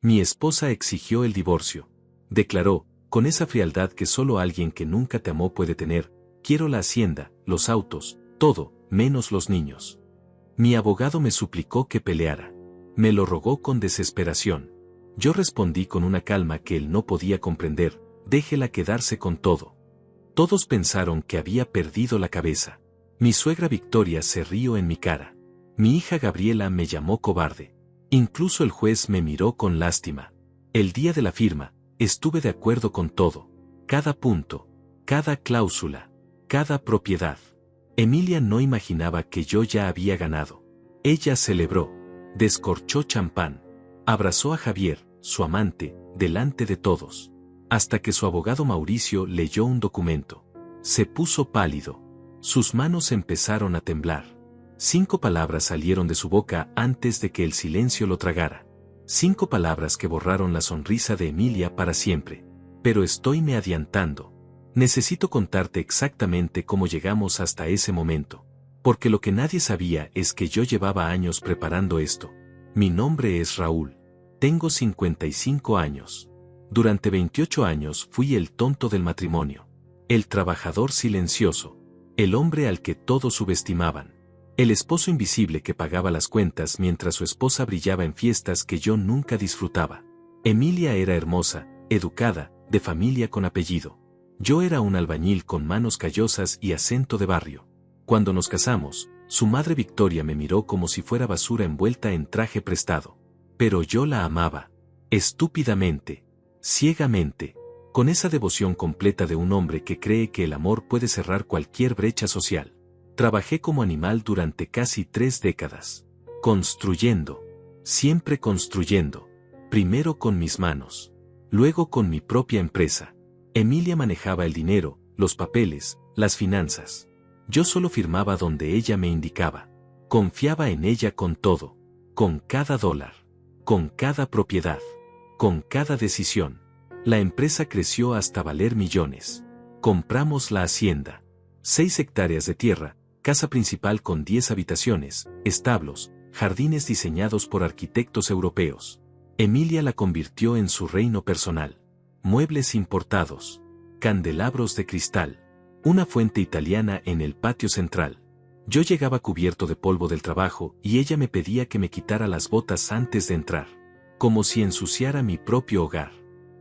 Mi esposa exigió el divorcio. Declaró, con esa frialdad que solo alguien que nunca te amó puede tener: quiero la hacienda, los autos, todo, menos los niños. Mi abogado me suplicó que peleara. Me lo rogó con desesperación. Yo respondí con una calma que él no podía comprender: déjela quedarse con todo. Todos pensaron que había perdido la cabeza. Mi suegra Victoria se rió en mi cara. Mi hija Gabriela me llamó cobarde. Incluso el juez me miró con lástima. El día de la firma, estuve de acuerdo con todo. Cada punto, cada cláusula, cada propiedad. Emilia no imaginaba que yo ya había ganado. Ella celebró, descorchó champán, abrazó a Javier, su amante, delante de todos. Hasta que su abogado Mauricio leyó un documento. Se puso pálido. Sus manos empezaron a temblar. 5 palabras salieron de su boca antes de que el silencio lo tragara. 5 palabras que borraron la sonrisa de Emilia para siempre. Pero estoy me adiantando. Necesito contarte exactamente cómo llegamos hasta ese momento. Porque lo que nadie sabía es que yo llevaba años preparando esto. Mi nombre es Raúl. Tengo 55 años. Durante 28 años fui el tonto del matrimonio. El trabajador silencioso. El hombre al que todos subestimaban. El esposo invisible que pagaba las cuentas mientras su esposa brillaba en fiestas que yo nunca disfrutaba. Emilia era hermosa, educada, de familia con apellido. Yo era un albañil con manos callosas y acento de barrio. Cuando nos casamos, su madre Victoria me miró como si fuera basura envuelta en traje prestado. Pero yo la amaba. Estúpidamente. Ciegamente. Con esa devoción completa de un hombre que cree que el amor puede cerrar cualquier brecha social. Trabajé como animal durante casi 3 décadas. Construyendo. Siempre construyendo. Primero con mis manos. Luego con mi propia empresa. Emilia manejaba el dinero, los papeles, las finanzas. Yo solo firmaba donde ella me indicaba. Confiaba en ella con todo. Con cada dólar. Con cada propiedad. Con cada decisión. La empresa creció hasta valer millones. Compramos la hacienda. 6 hectáreas de tierra, casa principal con 10 habitaciones, establos, jardines diseñados por arquitectos europeos. Emilia la convirtió en su reino personal. Muebles importados. Candelabros de cristal. Una fuente italiana en el patio central. Yo llegaba cubierto de polvo del trabajo y ella me pedía que me quitara las botas antes de entrar. Como si ensuciara mi propio hogar.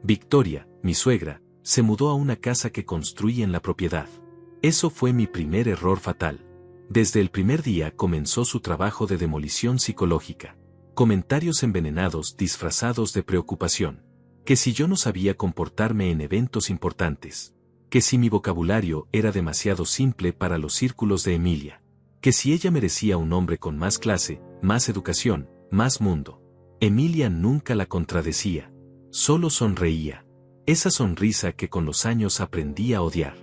Victoria, mi suegra, se mudó a una casa que construí en la propiedad. Eso fue mi primer error fatal. Desde el primer día comenzó su trabajo de demolición psicológica. Comentarios envenenados disfrazados de preocupación. Que si yo no sabía comportarme en eventos importantes. Que si mi vocabulario era demasiado simple para los círculos de Emilia. Que si ella merecía un hombre con más clase, más educación, más mundo. Emilia nunca la contradecía. Solo sonreía. Esa sonrisa que con los años aprendí a odiar.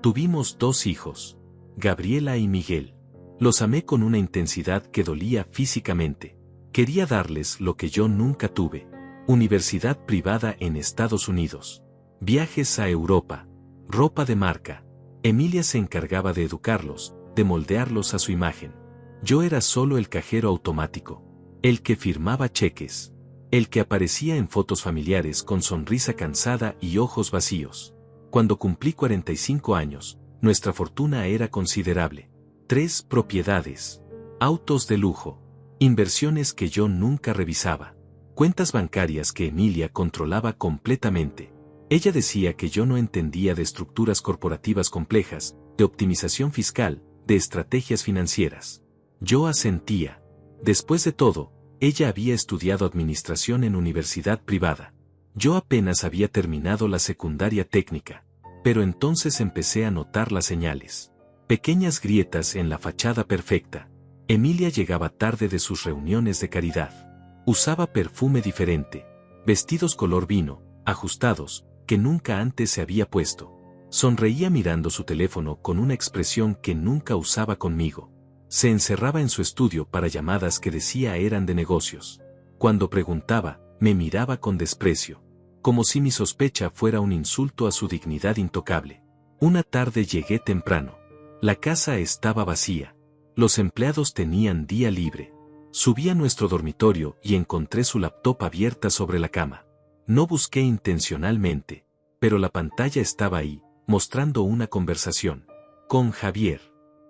Tuvimos 2 hijos. Gabriela y Miguel. Los amé con una intensidad que dolía físicamente. Quería darles lo que yo nunca tuve. Universidad privada en Estados Unidos. Viajes a Europa. Ropa de marca. Emilia se encargaba de educarlos, de moldearlos a su imagen. Yo era solo el cajero automático. El que firmaba cheques. El que aparecía en fotos familiares con sonrisa cansada y ojos vacíos. Cuando cumplí 45 años, nuestra fortuna era considerable. 3 propiedades. Autos de lujo. Inversiones que yo nunca revisaba. Cuentas bancarias que Emilia controlaba completamente. Ella decía que yo no entendía de estructuras corporativas complejas, de optimización fiscal, de estrategias financieras. Yo asentía. Después de todo, ella había estudiado administración en universidad privada. Yo apenas había terminado la secundaria técnica. Pero entonces empecé a notar las señales. Pequeñas grietas en la fachada perfecta. Emilia llegaba tarde de sus reuniones de caridad. Usaba perfume diferente. Vestidos color vino, ajustados, que nunca antes se había puesto. Sonreía mirando su teléfono con una expresión que nunca usaba conmigo. Se encerraba en su estudio para llamadas que decía eran de negocios. Cuando preguntaba, me miraba con desprecio. Como si mi sospecha fuera un insulto a su dignidad intocable. Una tarde llegué temprano. La casa estaba vacía. Los empleados tenían día libre. Subí a nuestro dormitorio y encontré su laptop abierta sobre la cama. No busqué intencionalmente, pero la pantalla estaba ahí, mostrando una conversación. Con Javier.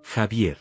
Javier.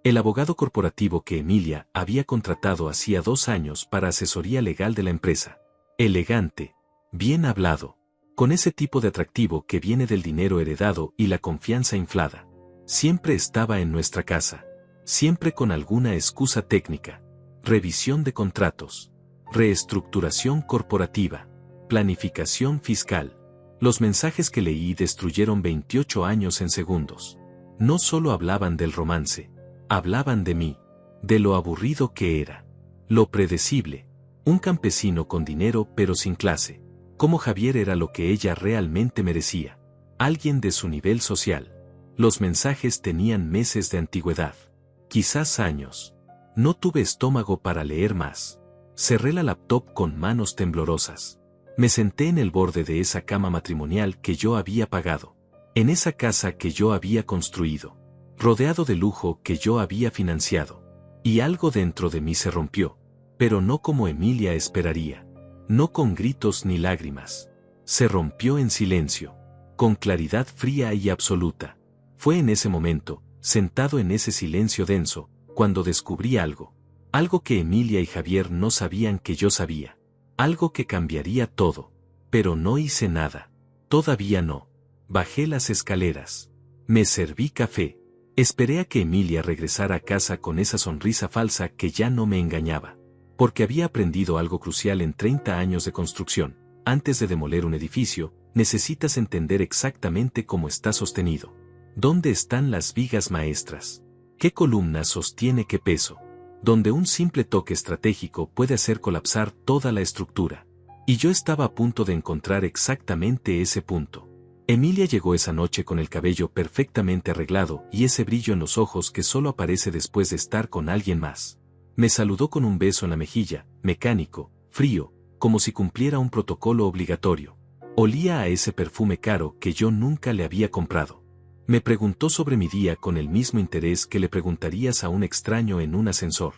El abogado corporativo que Emilia había contratado hacía 2 años para asesoría legal de la empresa. Elegante. Bien hablado. Con ese tipo de atractivo que viene del dinero heredado y la confianza inflada. Siempre estaba en nuestra casa. Siempre con alguna excusa técnica. Revisión de contratos. Reestructuración corporativa. Planificación fiscal. Los mensajes que leí destruyeron 28 años en segundos. No solo hablaban del romance. Hablaban de mí. De lo aburrido que era. Lo predecible. Un campesino con dinero pero sin clase. Como Javier era lo que ella realmente merecía. Alguien de su nivel social. Los mensajes tenían meses de antigüedad. Quizás años. No tuve estómago para leer más. Cerré la laptop con manos temblorosas. Me senté en el borde de esa cama matrimonial que yo había pagado. En esa casa que yo había construido. Rodeado de lujo que yo había financiado. Y algo dentro de mí se rompió. Pero no como Emilia esperaría. No con gritos ni lágrimas. Se rompió en silencio. Con claridad fría y absoluta. Fue en ese momento, sentado en ese silencio denso, cuando descubrí algo. Algo que Emilia y Javier no sabían que yo sabía. Algo que cambiaría todo. Pero no hice nada. Todavía no. Bajé las escaleras. Me serví café. Esperé a que Emilia regresara a casa con esa sonrisa falsa que ya no me engañaba. Porque había aprendido algo crucial en 30 años de construcción. Antes de demoler un edificio, necesitas entender exactamente cómo está sostenido. ¿Dónde están las vigas maestras? ¿Qué columna sostiene qué peso? Donde un simple toque estratégico puede hacer colapsar toda la estructura. Y yo estaba a punto de encontrar exactamente ese punto. Emilia llegó esa noche con el cabello perfectamente arreglado y ese brillo en los ojos que solo aparece después de estar con alguien más. Me saludó con un beso en la mejilla, mecánico, frío, como si cumpliera un protocolo obligatorio. Olía a ese perfume caro que yo nunca le había comprado. Me preguntó sobre mi día con el mismo interés que le preguntarías a un extraño en un ascensor.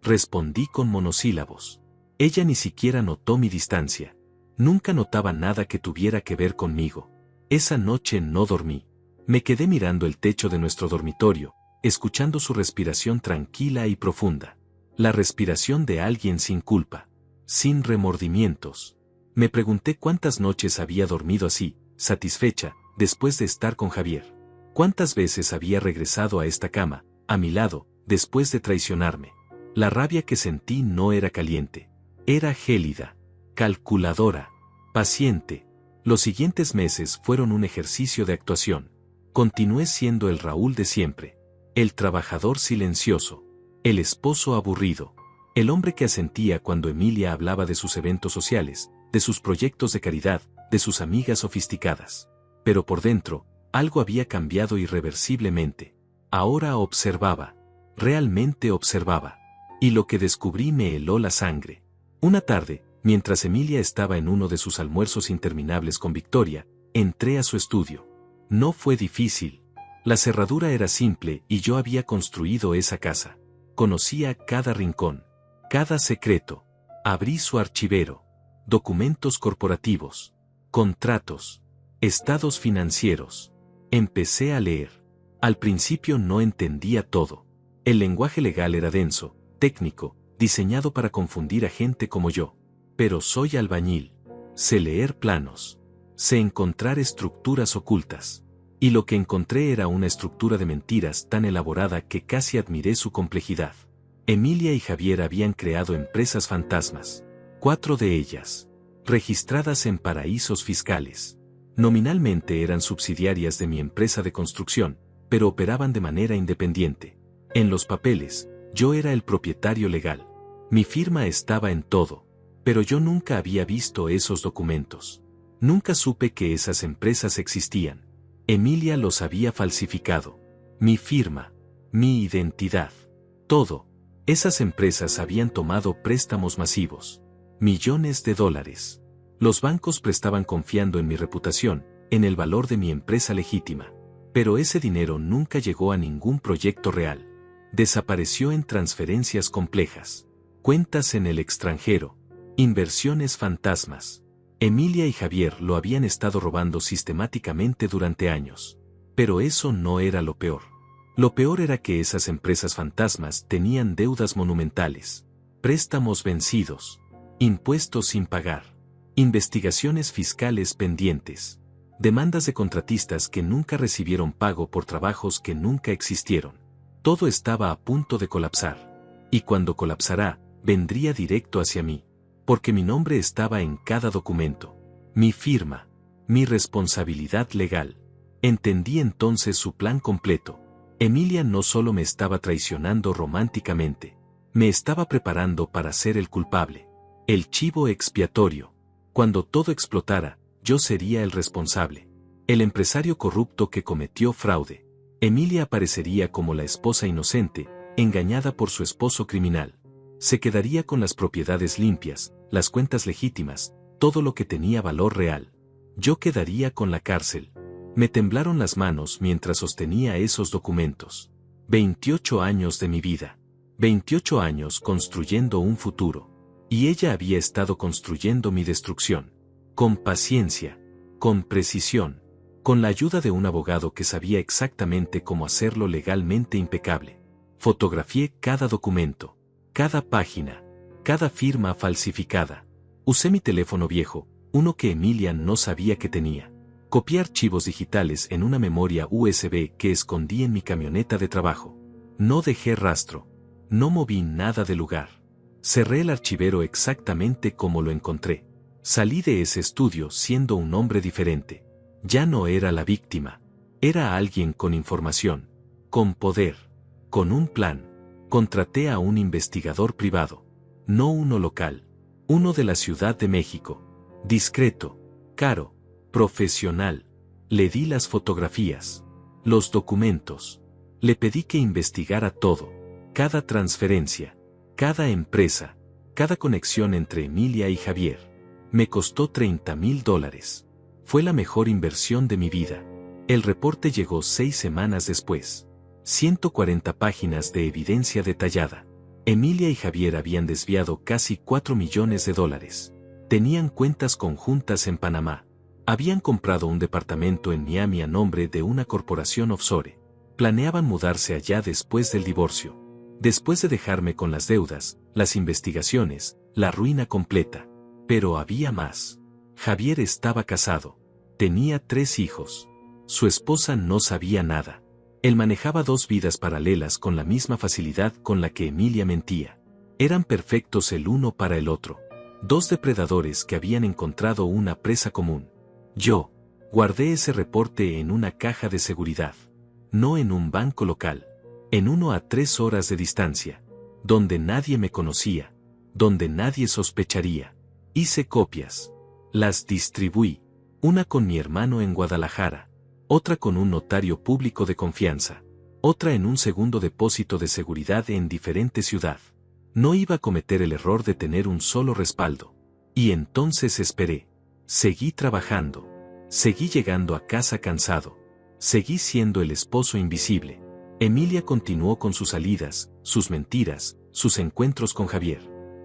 Respondí con monosílabos. Ella ni siquiera notó mi distancia. Nunca notaba nada que tuviera que ver conmigo. Esa noche no dormí. Me quedé mirando el techo de nuestro dormitorio, escuchando su respiración tranquila y profunda. La respiración de alguien sin culpa. Sin remordimientos. Me pregunté cuántas noches había dormido así, satisfecha, después de estar con Javier. ¿Cuántas veces había regresado a esta cama, a mi lado, después de traicionarme? La rabia que sentí no era caliente. Era gélida, calculadora, paciente. Los siguientes meses fueron un ejercicio de actuación. Continué siendo el Raúl de siempre. El trabajador silencioso. El esposo aburrido. El hombre que asentía cuando Emilia hablaba de sus eventos sociales, de sus proyectos de caridad, de sus amigas sofisticadas. Pero por dentro, algo había cambiado irreversiblemente. Ahora observaba. Realmente observaba. Y lo que descubrí me heló la sangre. Una tarde, mientras Emilia estaba en uno de sus almuerzos interminables con Victoria, entré a su estudio. No fue difícil. La cerradura era simple y yo había construido esa casa. Conocía cada rincón, cada secreto. Abrí su archivero. Documentos corporativos. Contratos. Estados financieros. Empecé a leer. Al principio no entendía todo. El lenguaje legal era denso, técnico, diseñado para confundir a gente como yo. Pero soy albañil. Sé leer planos. Sé encontrar estructuras ocultas. Y lo que encontré era una estructura de mentiras tan elaborada que casi admiré su complejidad. Emilia y Javier habían creado empresas fantasmas. 4 de ellas. Registradas en paraísos fiscales. Nominalmente eran subsidiarias de mi empresa de construcción, pero operaban de manera independiente. En los papeles, yo era el propietario legal. Mi firma estaba en todo. Pero yo nunca había visto esos documentos. Nunca supe que esas empresas existían. Emilia los había falsificado. Mi firma. Mi identidad. Todo. Esas empresas habían tomado préstamos masivos. Millones de dólares. Los bancos prestaban confiando en mi reputación, en el valor de mi empresa legítima. Pero ese dinero nunca llegó a ningún proyecto real. Desapareció en transferencias complejas. Cuentas en el extranjero. Inversiones fantasmas. Emilia y Javier lo habían estado robando sistemáticamente durante años. Pero eso no era lo peor. Lo peor era que esas empresas fantasmas tenían deudas monumentales, préstamos vencidos, impuestos sin pagar, investigaciones fiscales pendientes, demandas de contratistas que nunca recibieron pago por trabajos que nunca existieron. Todo estaba a punto de colapsar. Y cuando colapsará, vendría directo hacia mí. Porque mi nombre estaba en cada documento. Mi firma. Mi responsabilidad legal. Entendí entonces su plan completo. Emilia no solo me estaba traicionando románticamente. Me estaba preparando para ser el culpable. El chivo expiatorio. Cuando todo explotara, yo sería el responsable. El empresario corrupto que cometió fraude. Emilia aparecería como la esposa inocente, engañada por su esposo criminal. Se quedaría con las propiedades limpias, las cuentas legítimas, todo lo que tenía valor real. Yo quedaría con la cárcel. Me temblaron las manos mientras sostenía esos documentos. 28 años de mi vida. 28 años construyendo un futuro. Y ella había estado construyendo mi destrucción. Con paciencia. Con precisión. Con la ayuda de un abogado que sabía exactamente cómo hacerlo legalmente impecable. Fotografié cada documento. Cada página, cada firma falsificada. Usé mi teléfono viejo, uno que Emilia no sabía que tenía. Copié archivos digitales en una memoria USB que escondí en mi camioneta de trabajo. No dejé rastro. No moví nada del lugar. Cerré el archivero exactamente como lo encontré. Salí de ese estudio siendo un hombre diferente. Ya no era la víctima. Era alguien con información, con poder, con un plan. Contraté a un investigador privado, no uno local, uno de la Ciudad de México, discreto, caro, profesional. Le di las fotografías, los documentos. Le pedí que investigara todo, cada transferencia, cada empresa, cada conexión entre Emilia y Javier. Me costó $30,000. Fue la mejor inversión de mi vida. El reporte llegó 6 semanas después. 140 páginas de evidencia detallada. Emilia y Javier habían desviado casi $4 millones. Tenían cuentas conjuntas en Panamá. Habían comprado un departamento en Miami a nombre de una corporación offshore. Planeaban mudarse allá después del divorcio. Después de dejarme con las deudas, las investigaciones, la ruina completa. Pero había más. Javier estaba casado. Tenía 3 hijos. Su esposa no sabía nada. Él manejaba 2 vidas paralelas con la misma facilidad con la que Emilia mentía. Eran perfectos el uno para el otro. 2 depredadores que habían encontrado una presa común. Yo guardé ese reporte en una caja de seguridad. No en un banco local. En uno a 3 horas de distancia. Donde nadie me conocía. Donde nadie sospecharía. Hice copias. Las distribuí. Una con mi hermano en Guadalajara. Otra con un notario público de confianza. Otra en un segundo depósito de seguridad en diferente ciudad. No iba a cometer el error de tener un solo respaldo. Y entonces esperé. Seguí trabajando. Seguí llegando a casa cansado. Seguí siendo el esposo invisible. Emilia continuó con sus salidas, sus mentiras, sus encuentros con Javier.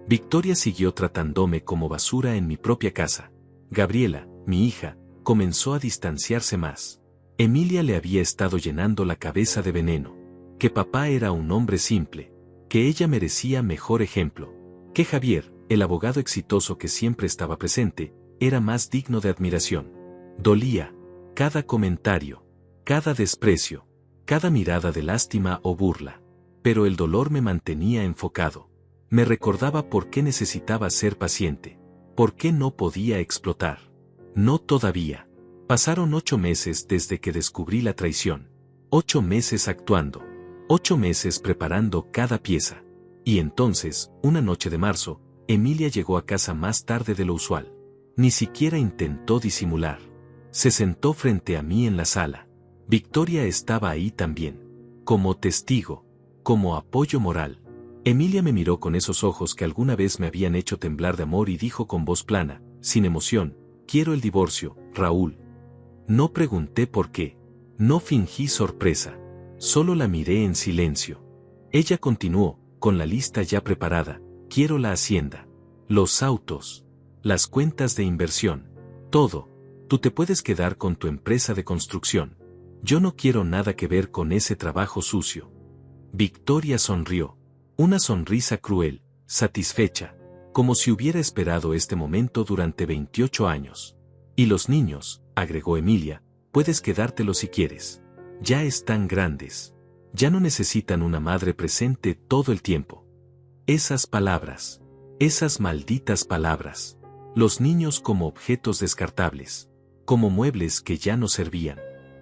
Victoria siguió tratándome como basura en mi propia casa. Gabriela, mi hija, comenzó a distanciarse más. Emilia le había estado llenando la cabeza de veneno. Que papá era un hombre simple. Que ella merecía mejor ejemplo. Que Javier, el abogado exitoso que siempre estaba presente, era más digno de admiración. Dolía. Cada comentario. Cada desprecio. Cada mirada de lástima o burla. Pero el dolor me mantenía enfocado. Me recordaba por qué necesitaba ser paciente. Por qué no podía explotar. No todavía. Pasaron 8 meses desde que descubrí la traición. 8 meses actuando. 8 meses preparando cada pieza. Y entonces, una noche de marzo, Emilia llegó a casa más tarde de lo usual. Ni siquiera intentó disimular. Se sentó frente a mí en la sala. Victoria estaba ahí también. Como testigo. Como apoyo moral. Emilia me miró con esos ojos que alguna vez me habían hecho temblar de amor y dijo con voz plana, sin emoción, quiero el divorcio, Raúl. No pregunté por qué. No fingí sorpresa. Solo la miré en silencio. Ella continuó, con la lista ya preparada. quiero la hacienda, los autos, las cuentas de inversión, todo. Tú te puedes quedar con tu empresa de construcción. Yo no quiero nada que ver con ese trabajo sucio. Victoria sonrió. Una sonrisa cruel, satisfecha, como si hubiera esperado este momento durante 28 años. Y los niños, agregó Emilia, puedes quedártelos si quieres. Ya están grandes. Ya no necesitan una madre presente todo el tiempo. Esas palabras. Esas malditas palabras. Los niños como objetos descartables. Como muebles que ya no servían.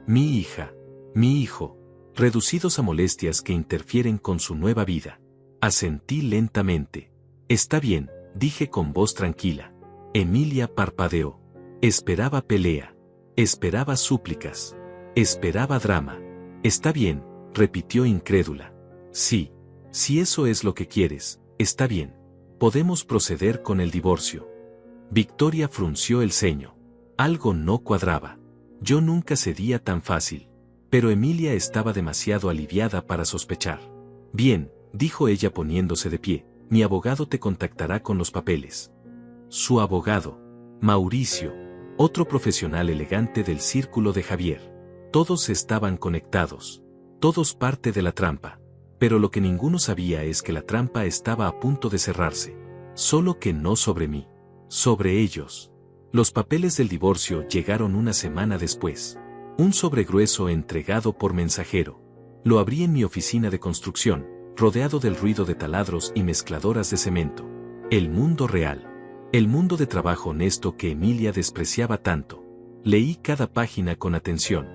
Mi hija, mi hijo, reducidos a molestias que interfieren con su nueva vida. Asentí lentamente. Está bien, dije con voz tranquila. Emilia parpadeó. Esperaba pelea. Esperaba súplicas. Esperaba drama. Está bien, repitió incrédula. Sí, si eso es lo que quieres, está bien. Podemos proceder con el divorcio. Victoria frunció el ceño. Algo no cuadraba. Yo nunca cedía tan fácil. Pero Emilia estaba demasiado aliviada para sospechar. Bien, dijo ella poniéndose de pie, mi abogado te contactará con los papeles. Su abogado, Mauricio, otro profesional elegante del círculo de Javier. Todos estaban conectados. Todos parte de la trampa. Pero lo que ninguno sabía es que la trampa estaba a punto de cerrarse. Solo que no sobre mí. Sobre ellos. Los papeles del divorcio llegaron una semana después. Un sobre grueso entregado por mensajero. Lo abrí en mi oficina de construcción, rodeado del ruido de taladros y mezcladoras de cemento. El mundo real. El mundo de trabajo honesto que Emilia despreciaba tanto. Leí cada página con atención.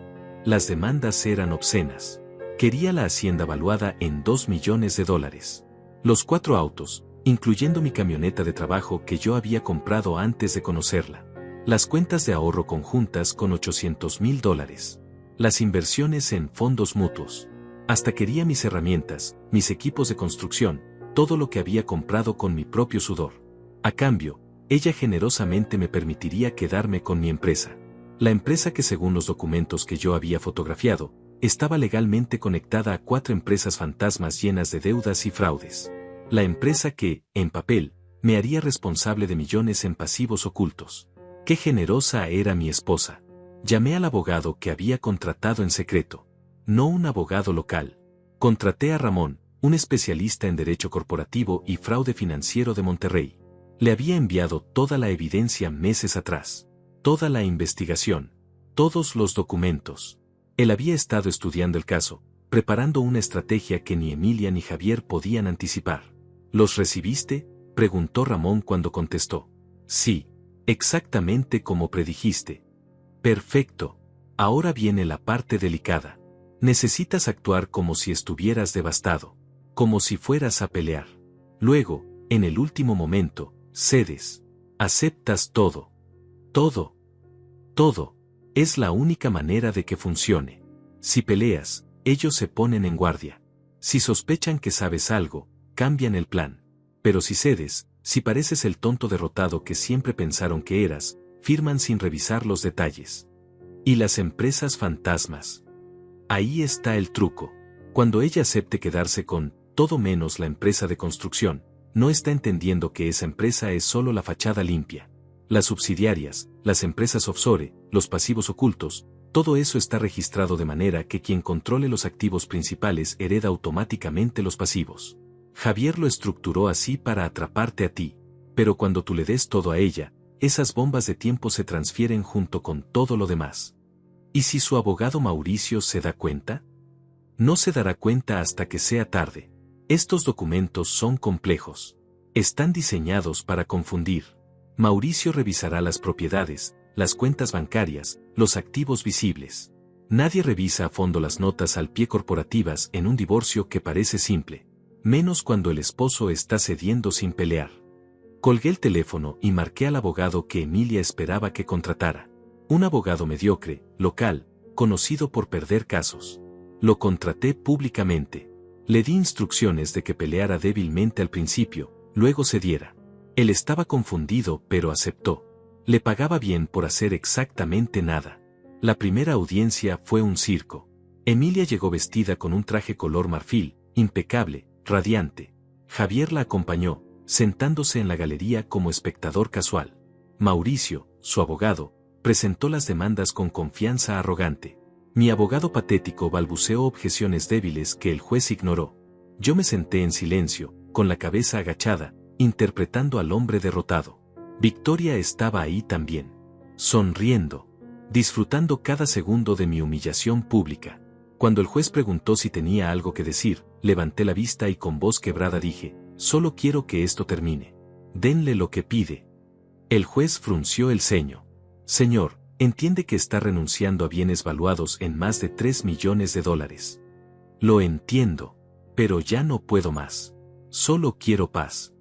Las demandas eran obscenas. Quería la hacienda valuada en $2 millones. Los 4 autos, incluyendo mi camioneta de trabajo que yo había comprado antes de conocerla. Las cuentas de ahorro conjuntas con $800,000. Las inversiones en fondos mutuos. Hasta quería mis herramientas, mis equipos de construcción, todo lo que había comprado con mi propio sudor. A cambio, ella generosamente me permitiría quedarme con mi empresa. La empresa que según los documentos que yo había fotografiado, estaba legalmente conectada a 4 empresas fantasmas llenas de deudas y fraudes. La empresa que, en papel, me haría responsable de millones en pasivos ocultos. ¡Qué generosa era mi esposa! Llamé al abogado que había contratado en secreto. No un abogado local. Contraté a Ramón, un especialista en derecho corporativo y fraude financiero de Monterrey. Le había enviado toda la evidencia meses atrás. Toda la investigación. Todos los documentos. Él había estado estudiando el caso, preparando una estrategia que ni Emilia ni Javier podían anticipar. ¿Los recibiste?, preguntó Ramón cuando contestó. Sí, exactamente como predijiste. Perfecto. Ahora viene la parte delicada. Necesitas actuar como si estuvieras devastado. Como si fueras a pelear. Luego, en el último momento, cedes. Aceptas todo. Todo. Todo. Es la única manera de que funcione. Si peleas, ellos se ponen en guardia. Si sospechan que sabes algo, cambian el plan. Pero si cedes, si pareces el tonto derrotado que siempre pensaron que eras, firman sin revisar los detalles. Y las empresas fantasmas. Ahí está el truco. Cuando ella acepte quedarse con todo menos la empresa de construcción, no está entendiendo que esa empresa es solo la fachada limpia. Las subsidiarias, las empresas offshore, los pasivos ocultos, todo eso está registrado de manera que quien controle los activos principales hereda automáticamente los pasivos. Javier lo estructuró así para atraparte a ti, pero cuando tú le des todo a ella, esas bombas de tiempo se transfieren junto con todo lo demás. ¿Y si su abogado Mauricio se da cuenta? No se dará cuenta hasta que sea tarde. Estos documentos son complejos. Están diseñados para confundir. Mauricio revisará las propiedades, las cuentas bancarias, los activos visibles. Nadie revisa a fondo las notas al pie corporativas en un divorcio que parece simple. Menos cuando el esposo está cediendo sin pelear. Colgué el teléfono y marqué al abogado que Emilia esperaba que contratara. Un abogado mediocre, local, conocido por perder casos. Lo contraté públicamente. Le di instrucciones de que peleara débilmente al principio, luego cediera. Él estaba confundido pero aceptó. Le pagaba bien por hacer exactamente nada. La primera audiencia fue un circo. Emilia llegó vestida con un traje color marfil, impecable, radiante. Javier la acompañó, sentándose en la galería como espectador casual. Mauricio, su abogado, presentó las demandas con confianza arrogante. Mi abogado patético balbuceó objeciones débiles que el juez ignoró. Yo me senté en silencio, con la cabeza agachada, interpretando al hombre derrotado. Victoria estaba ahí también, sonriendo, disfrutando cada segundo de mi humillación pública. Cuando el juez preguntó si tenía algo que decir, levanté la vista y con voz quebrada dije: solo quiero que esto termine. Denle lo que pide. El juez frunció el ceño. Señor, entiende que está renunciando a bienes valuados en más de $3 millones. Lo entiendo, pero ya no puedo más. Solo quiero paz.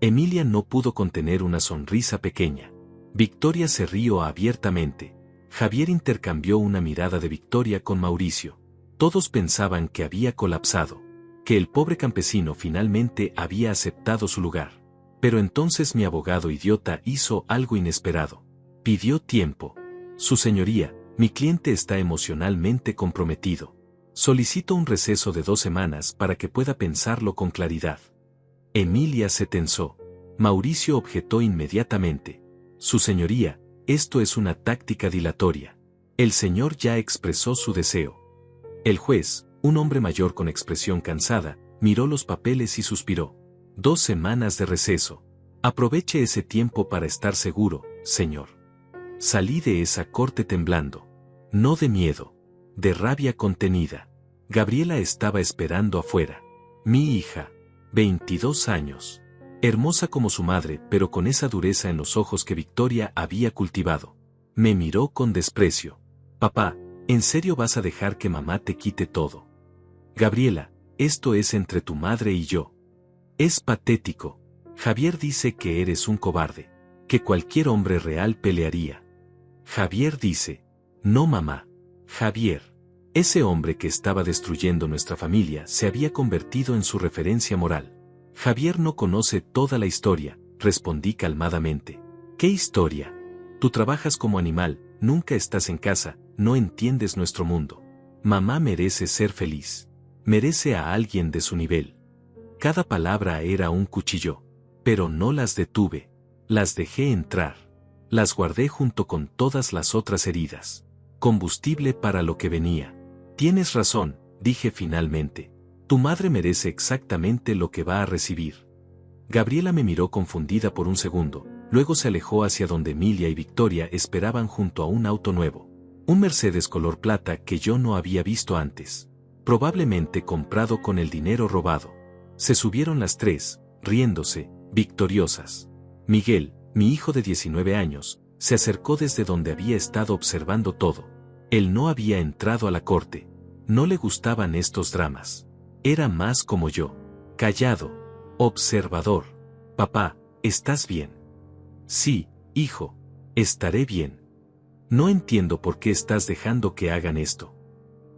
Emilia no pudo contener una sonrisa pequeña. Victoria se rió abiertamente. Javier intercambió una mirada de Victoria con Mauricio. Todos pensaban que había colapsado, que el pobre campesino finalmente había aceptado su lugar. Pero entonces mi abogado idiota hizo algo inesperado. Pidió tiempo. Su señoría, mi cliente está emocionalmente comprometido. Solicito un receso de 2 semanas para que pueda pensarlo con claridad. Emilia se tensó. Mauricio objetó inmediatamente. Su señoría, esto es una táctica dilatoria. El señor ya expresó su deseo. El juez, un hombre mayor con expresión cansada, miró los papeles y suspiró. 2 semanas de receso. Aproveche ese tiempo para estar seguro, señor. Salí de esa corte temblando. No de miedo, de rabia contenida. Gabriela estaba esperando afuera. Mi hija, 22 años. Hermosa como su madre, pero con esa dureza en los ojos que Victoria había cultivado. Me miró con desprecio. Papá, ¿en serio vas a dejar que mamá te quite todo? Gabriela, esto es entre tu madre y yo. Es patético. Javier dice que eres un cobarde, que cualquier hombre real pelearía. Javier dice, no mamá. Javier, ese hombre que estaba destruyendo nuestra familia se había convertido en su referencia moral. Javier no conoce toda la historia, respondí calmadamente. ¿Qué historia? Tú trabajas como animal, nunca estás en casa, no entiendes nuestro mundo. Mamá merece ser feliz. Merece a alguien de su nivel. Cada palabra era un cuchillo. Pero no las detuve. Las dejé entrar. Las guardé junto con todas las otras heridas. Combustible para lo que venía. Tienes razón, dije finalmente. Tu madre merece exactamente lo que va a recibir. Gabriela me miró confundida por un segundo, luego se alejó hacia donde Emilia y Victoria esperaban junto a un auto nuevo. Un Mercedes color plata que yo no había visto antes. Probablemente comprado con el dinero robado. Se subieron las 3, riéndose, victoriosas. Miguel, mi hijo de 19 años, se acercó desde donde había estado observando todo. Él no había entrado a la corte. No le gustaban estos dramas. Era más como yo. Callado. Observador. Papá, ¿estás bien? Sí, hijo. Estaré bien. No entiendo por qué estás dejando que hagan esto.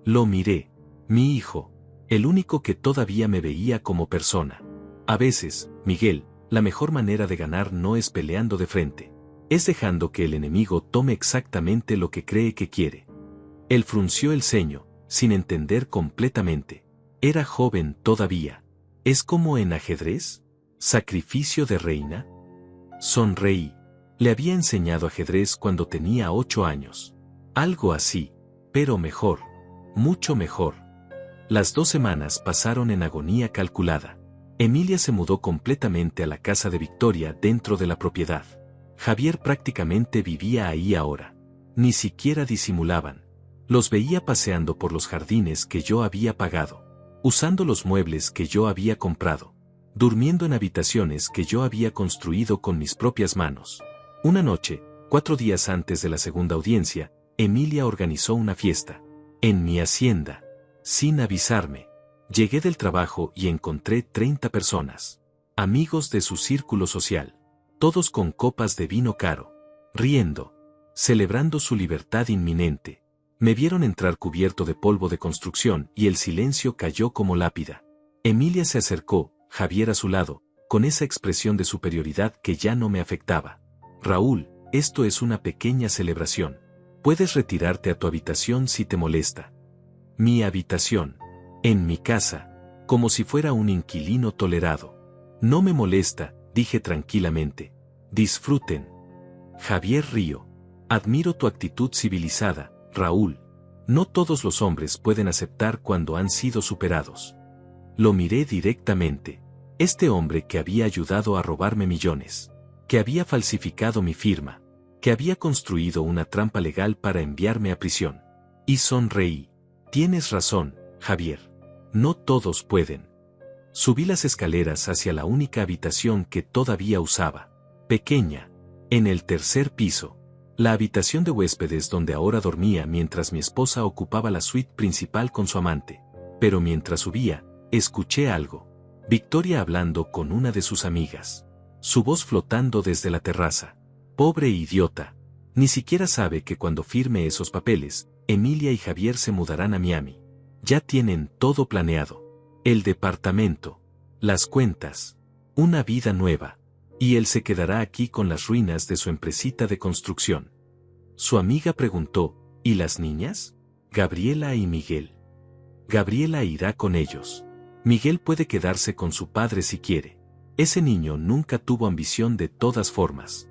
Lo miré. Mi hijo. El único que todavía me veía como persona. A veces, Miguel, la mejor manera de ganar no es peleando de frente. Es dejando que el enemigo tome exactamente lo que cree que quiere. Él frunció el ceño, sin entender completamente. Era joven todavía. ¿Es como en ajedrez? ¿Sacrificio de reina? Sonreí. Le había enseñado ajedrez cuando tenía 8 años. Algo así, pero mejor. Mucho mejor. Las 2 semanas pasaron en agonía calculada. Emilia se mudó completamente a la casa de Victoria dentro de la propiedad. Javier prácticamente vivía ahí ahora. Ni siquiera disimulaban. Los veía paseando por los jardines que yo había pagado. Usando los muebles que yo había comprado. Durmiendo en habitaciones que yo había construido con mis propias manos. Una noche, 4 días antes de la segunda audiencia, Emilia organizó una fiesta. En mi hacienda. Sin avisarme. Llegué del trabajo y encontré 30 personas. Amigos de su círculo social. Todos con copas de vino caro. Riendo. Celebrando su libertad inminente. Me vieron entrar cubierto de polvo de construcción y el silencio cayó como lápida. Emilia se acercó, Javier a su lado, con esa expresión de superioridad que ya no me afectaba. Raúl, esto es una pequeña celebración. Puedes retirarte a tu habitación si te molesta. Mi habitación. En mi casa. Como si fuera un inquilino tolerado. No me molesta, dije tranquilamente. Disfruten. Javier rió. Admiro tu actitud civilizada, Raúl. No todos los hombres pueden aceptar cuando han sido superados. Lo miré directamente. Este hombre que había ayudado a robarme millones, que había falsificado mi firma, que había construido una trampa legal para enviarme a prisión. Y sonreí. Tienes razón, Javier. No todos pueden. Subí las escaleras hacia la única habitación que todavía usaba. Pequeña. En el tercer piso. La habitación de huéspedes donde ahora dormía mientras mi esposa ocupaba la suite principal con su amante. Pero mientras subía, escuché algo. Victoria hablando con una de sus amigas. Su voz flotando desde la terraza. Pobre idiota. Ni siquiera sabe que cuando firme esos papeles, Emilia y Javier se mudarán a Miami. Ya tienen todo planeado. El departamento. Las cuentas. Una vida nueva. Y él se quedará aquí con las ruinas de su empresita de construcción. Su amiga preguntó, ¿y las niñas? Gabriela y Miguel. Gabriela irá con ellos. Miguel puede quedarse con su padre si quiere. Ese niño nunca tuvo ambición de todas formas.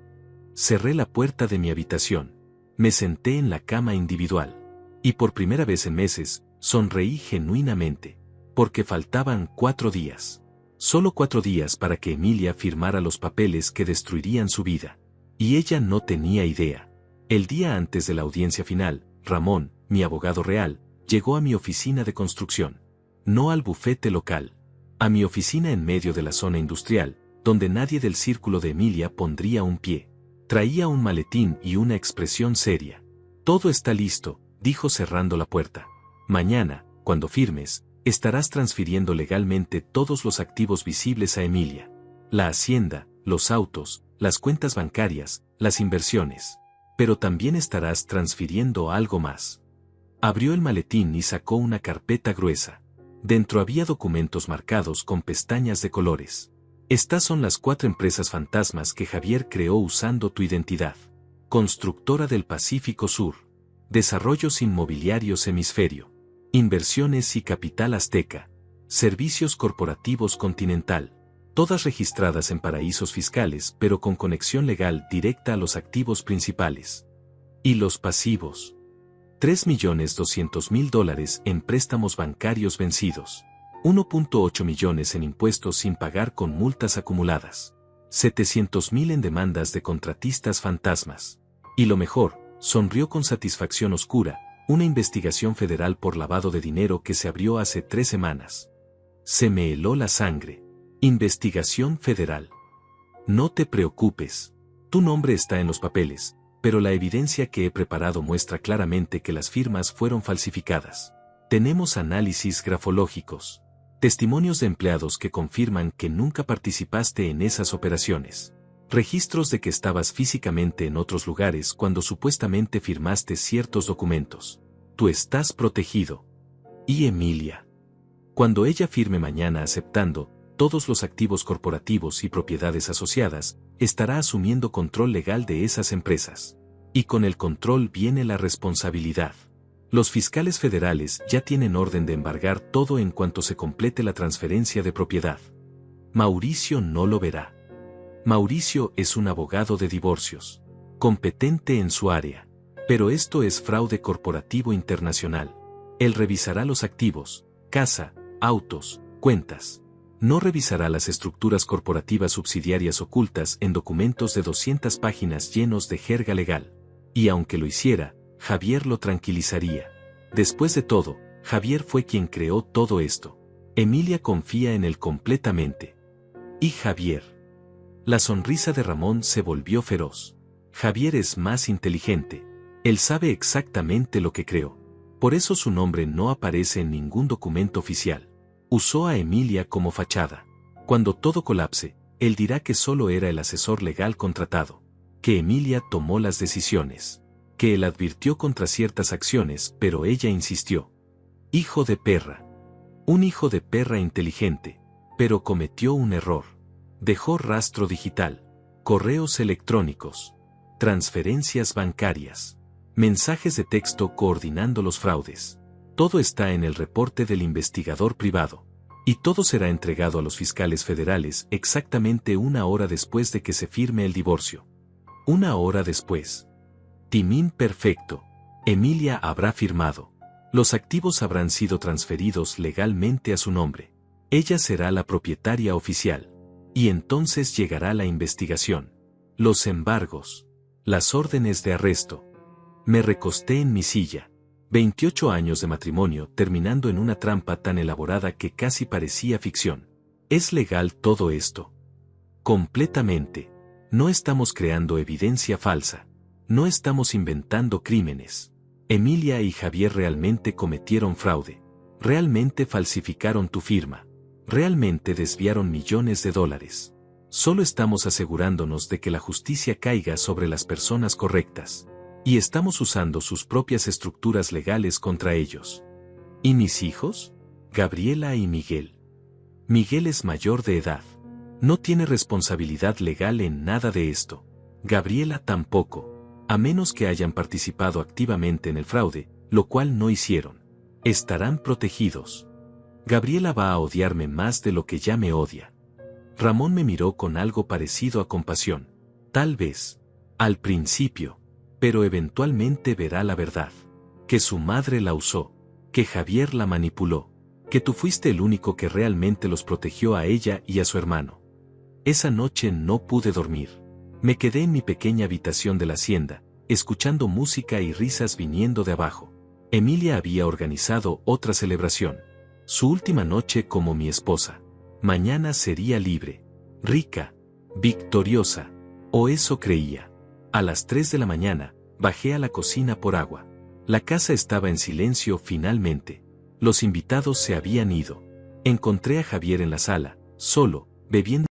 Cerré la puerta de mi habitación. Me senté en la cama individual. Y por primera vez en meses, sonreí genuinamente. Porque faltaban 4 días. Solo 4 días para que Emilia firmara los papeles que destruirían su vida. Y ella no tenía idea. El día antes de la audiencia final, Ramón, mi abogado real, llegó a mi oficina de construcción. No al bufete local. A mi oficina en medio de la zona industrial, donde nadie del círculo de Emilia pondría un pie. Traía un maletín y una expresión seria. Todo está listo, dijo cerrando la puerta. Mañana, cuando firmes, estarás transfiriendo legalmente todos los activos visibles a Emilia. La hacienda, los autos, las cuentas bancarias, las inversiones. Pero también estarás transfiriendo algo más. Abrió el maletín y sacó una carpeta gruesa. Dentro había documentos marcados con pestañas de colores. Estas son las 4 empresas fantasmas que Javier creó usando tu identidad. Constructora del Pacífico Sur. Desarrollos Inmobiliarios Hemisferio. Inversiones y Capital Azteca. Servicios Corporativos Continental. Todas registradas en paraísos fiscales pero con conexión legal directa a los activos principales. Y los pasivos. $3.200.000 en préstamos bancarios vencidos. 1.8 millones en impuestos sin pagar con multas acumuladas. 700.000 en demandas de contratistas fantasmas. Y lo mejor, sonrió con satisfacción oscura, una investigación federal por lavado de dinero que se abrió hace 3 semanas. Se me heló la sangre. Investigación federal. No te preocupes. Tu nombre está en los papeles, pero la evidencia que he preparado muestra claramente que las firmas fueron falsificadas. Tenemos análisis grafológicos. Testimonios de empleados que confirman que nunca participaste en esas operaciones. Registros de que estabas físicamente en otros lugares cuando supuestamente firmaste ciertos documentos. Tú estás protegido. Y Emilia. Cuando ella firme mañana aceptando todos los activos corporativos y propiedades asociadas, estará asumiendo control legal de esas empresas. Y con el control viene la responsabilidad. Los fiscales federales ya tienen orden de embargar todo en cuanto se complete la transferencia de propiedad. Mauricio no lo verá. Mauricio es un abogado de divorcios, competente en su área. Pero esto es fraude corporativo internacional. Él revisará los activos, casa, autos, cuentas. No revisará las estructuras corporativas subsidiarias ocultas en documentos de 200 páginas llenos de jerga legal. Y aunque lo hiciera, Javier lo tranquilizaría. Después de todo, Javier fue quien creó todo esto. Emilia confía en él completamente. Y Javier. La sonrisa de Ramón se volvió feroz. Javier es más inteligente. Él sabe exactamente lo que creó. Por eso su nombre no aparece en ningún documento oficial. Usó a Emilia como fachada. Cuando todo colapse, él dirá que solo era el asesor legal contratado. Que Emilia tomó las decisiones. Que él advirtió contra ciertas acciones, pero ella insistió. Hijo de perra. Un hijo de perra inteligente. Pero cometió un error. Dejó rastro digital. Correos electrónicos. Transferencias bancarias. Mensajes de texto coordinando los fraudes. Todo está en el reporte del investigador privado. Y todo será entregado a los fiscales federales exactamente 1 hora después de que se firme el divorcio. 1 hora después. Timín perfecto. Emilia habrá firmado. Los activos habrán sido transferidos legalmente a su nombre. Ella será la propietaria oficial. Y entonces llegará la investigación. Los embargos. Las órdenes de arresto. Me recosté en mi silla. 28 años de matrimonio terminando en una trampa tan elaborada que casi parecía ficción. ¿Es legal todo esto? Completamente. No estamos creando evidencia falsa. No estamos inventando crímenes. Emilia y Javier realmente cometieron fraude. Realmente falsificaron tu firma. Realmente desviaron millones de dólares. Solo estamos asegurándonos de que la justicia caiga sobre las personas correctas. Y estamos usando sus propias estructuras legales contra ellos. ¿Y mis hijos? Gabriela y Miguel. Miguel es mayor de edad. No tiene responsabilidad legal en nada de esto. Gabriela tampoco, a menos que hayan participado activamente en el fraude, lo cual no hicieron. Estarán protegidos. Gabriela va a odiarme más de lo que ya me odia. Ramón me miró con algo parecido a compasión. Tal vez. Al principio. Pero eventualmente verá la verdad. Que su madre la usó. Que Javier la manipuló. Que tú fuiste el único que realmente los protegió a ella y a su hermano. Esa noche no pude dormir. Me quedé en mi pequeña habitación de la hacienda, escuchando música y risas viniendo de abajo. Emilia había organizado otra celebración. Su última noche como mi esposa. Mañana sería libre. Rica. Victoriosa. O eso creía. A las 3 de la mañana, bajé a la cocina por agua. La casa estaba en silencio finalmente. Los invitados se habían ido. Encontré a Javier en la sala, solo, bebiendo